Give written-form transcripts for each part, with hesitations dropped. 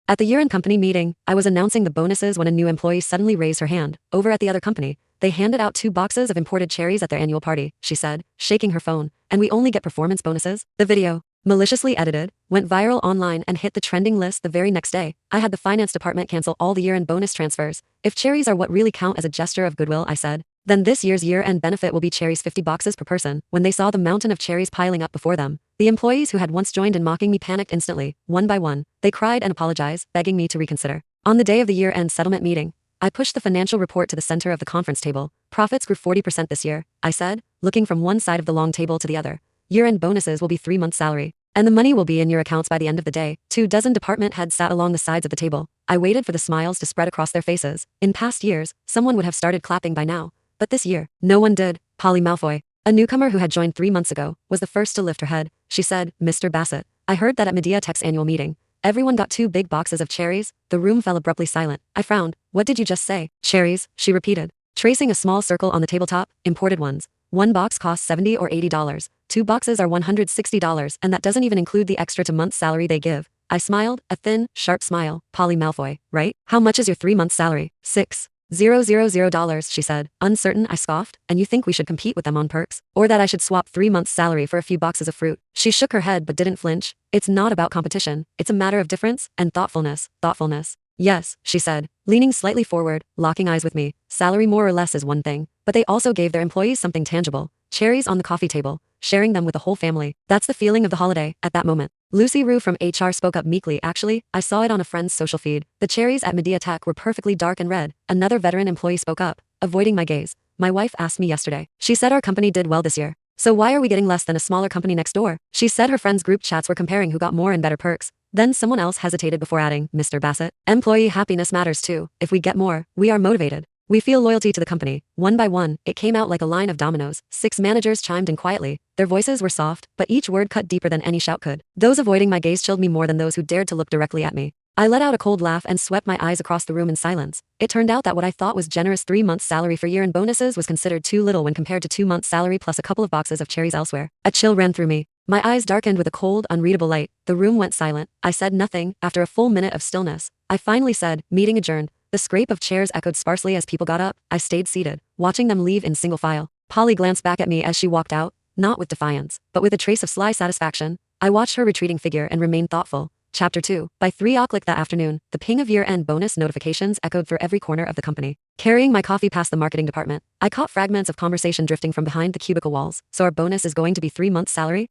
At the year-end company meeting, I was announcing the bonuses when a new employee suddenly raised her hand. Over at the other company, they handed out 2 boxes of imported cherries at their annual party, she said, shaking her phone. And we only get performance bonuses? The video, maliciously edited, went viral online and hit the trending list the very next day. I had the finance department cancel all the year-end bonus transfers. If cherries are what really count as a gesture of goodwill, I said, then this year's year-end benefit will be cherries 50 boxes per person. When they saw the mountain of cherries piling up before them, the employees who had once joined in mocking me panicked instantly. One by one, they cried and apologized, begging me to reconsider. On the day of the year-end settlement meeting, I pushed the financial report to the center of the conference table. Profits grew 40% this year, I said, looking from one side of the long table to the other. Year-end bonuses will be 3 months' salary. And the money will be in your accounts by the end of the day. 2 dozen department heads sat along the sides of the table. I waited for the smiles to spread across their faces. In past years, someone would have started clapping by now. But this year, no one did. Polly Malfoy, a newcomer who had joined 3 months ago, was the first to lift her head. She said, Mr. Bassett, I heard that at Medea Tech's annual meeting, everyone got 2 big boxes of cherries. The room fell abruptly silent. I frowned. What did you just say? Cherries, she repeated, tracing a small circle on the tabletop. Imported ones. 1 box costs $70 or $80. 2 boxes are $160, and that doesn't even include the extra 2 months' salary they give. I smiled, a thin, sharp smile. Polly Malfoy, right? How much is your 3 months' salary? $6,000, she said. Uncertain, I scoffed. And you think we should compete with them on perks? Or that I should swap 3 months' salary for a few boxes of fruit? She shook her head but didn't flinch. It's not about competition. It's a matter of difference and thoughtfulness. Thoughtfulness. Yes, she said, leaning slightly forward, locking eyes with me. Salary more or less is one thing, but they also gave their employees something tangible. Cherries on the coffee table, sharing them with the whole family. That's the feeling of the holiday, at that moment. Lucy Rue from HR spoke up meekly. Actually, I saw it on a friend's social feed. The cherries at Medea Tech were perfectly dark and red. Another veteran employee spoke up, avoiding my gaze. My wife asked me yesterday. She said our company did well this year. So why are we getting less than a smaller company next door? She said her friends' group chats were comparing who got more and better perks. Then someone else hesitated before adding, Mr. Bassett, employee happiness matters too. If we get more, we are motivated. We feel loyalty to the company. One by one, it came out like a line of dominoes. 6 managers chimed in quietly. Their voices were soft, but each word cut deeper than any shout could. Those avoiding my gaze chilled me more than those who dared to look directly at me. I let out a cold laugh and swept my eyes across the room in silence. It turned out that what I thought was generous 3 months' salary for year-end bonuses was considered too little when compared to 2 months' salary plus a couple of boxes of cherries elsewhere. A chill ran through me. My eyes darkened with a cold, unreadable light. The room went silent. I said nothing. After a full minute of stillness, I finally said, meeting adjourned. The scrape of chairs echoed sparsely as people got up. I stayed seated, watching them leave in single file. Polly glanced back at me as she walked out, not with defiance, but with a trace of sly satisfaction. I watched her retreating figure and remained thoughtful. Chapter 2. By 3 o'clock that afternoon, the ping of year-end bonus notifications echoed through every corner of the company. Carrying my coffee past the marketing department, I caught fragments of conversation drifting from behind the cubicle walls. So our bonus is going to be 3 months' salary?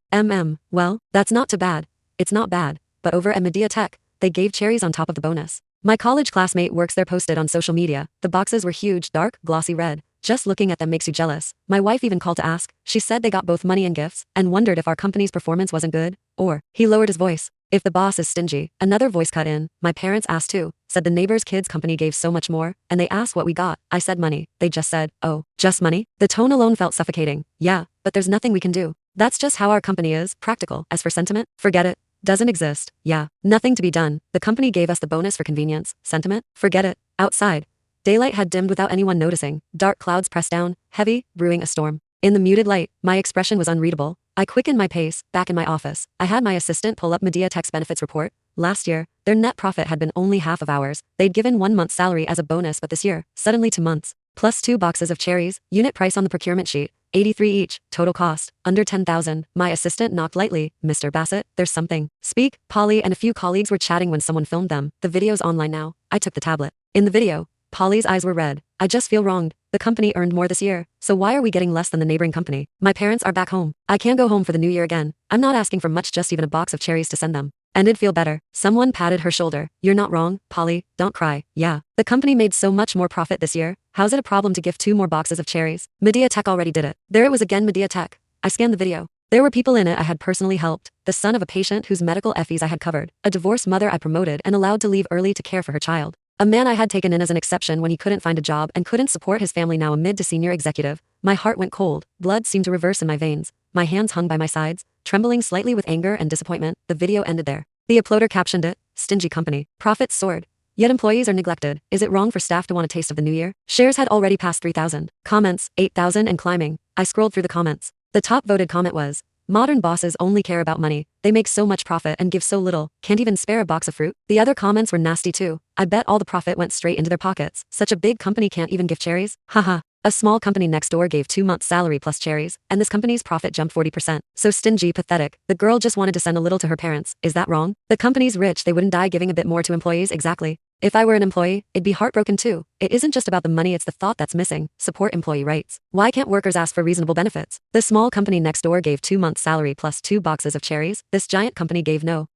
Well, that's not too bad. It's not bad. But over at Medea Tech, they gave cherries on top of the bonus. My college classmate works there, posted on social media. The boxes were huge, dark, glossy red. Just looking at them makes you jealous. My wife even called to ask. She said they got both money and gifts, and wondered if our company's performance wasn't good. Or, he lowered his voice, if the boss is stingy. Another voice cut in. My parents asked too. Said the neighbor's kids' company gave so much more, and they asked what we got. I said money. They just said, oh, just money? The tone alone felt suffocating. Yeah, but there's nothing we can do. That's just how our company is, practical. As for sentiment, forget it. Doesn't exist. Yeah, nothing to be done. The company gave us the bonus for convenience. Sentiment? Forget it. Outside, daylight had dimmed without anyone noticing. Dark clouds pressed down, heavy, brewing a storm. In the muted light, my expression was unreadable. I quickened my pace. Back in my office, I had my assistant pull up Medea Tech's benefits report. Last year, their net profit had been only half of ours. They'd given 1 month's salary as a bonus, but this year, suddenly 2 months. Plus 2 boxes of cherries. Unit price on the procurement sheet, 83 each. Total cost, under 10,000. My assistant knocked lightly. Mr. Bassett, there's something. Speak. Polly and a few colleagues were chatting when someone filmed them. The video's online now. I took the tablet. In the video, Polly's eyes were red. I just feel wronged. The company earned more this year, so why are we getting less than the neighboring company? My parents are back home. I can't go home for the new year again. I'm not asking for much, just even a box of cherries to send them. And it'd feel better. Someone patted her shoulder. You're not wrong, Polly. Don't cry. Yeah, the company made so much more profit this year. How's it a problem to give 2 more boxes of cherries? Medea Tech already did it. There it was again, Medea Tech. I scanned the video. There were people in it I had personally helped. The son of a patient whose medical fees I had covered. A divorced mother I promoted and allowed to leave early to care for her child. A man I had taken in as an exception when he couldn't find a job and couldn't support his family, now a mid to senior executive. My heart went cold. Blood seemed to reverse in my veins. My hands hung by my sides, trembling slightly with anger and disappointment. The video ended there. The uploader captioned it, stingy company. Profits soared. Yet employees are neglected. Is it wrong for staff to want a taste of the new year? Shares had already passed 3,000. Comments, 8,000 and climbing. I scrolled through the comments. The top voted comment was, Modern bosses only care about money. They make so much profit and give so little, can't even spare a box of fruit. The other comments were nasty too. I bet all the profit went straight into their pockets. Such a big company can't even give cherries? Haha. A small company next door gave 2 months' salary plus cherries, and this company's profit jumped 40%. So stingy, pathetic. The girl just wanted to send a little to her parents. Is that wrong? The company's rich, they wouldn't die giving a bit more to employees. Exactly. If I were an employee, it'd be heartbroken too. It isn't just about the money, it's the thought that's missing. Support employee rights. Why can't workers ask for reasonable benefits? The small company next door gave 2 months' salary plus 2 boxes of cherries. This giant company gave no.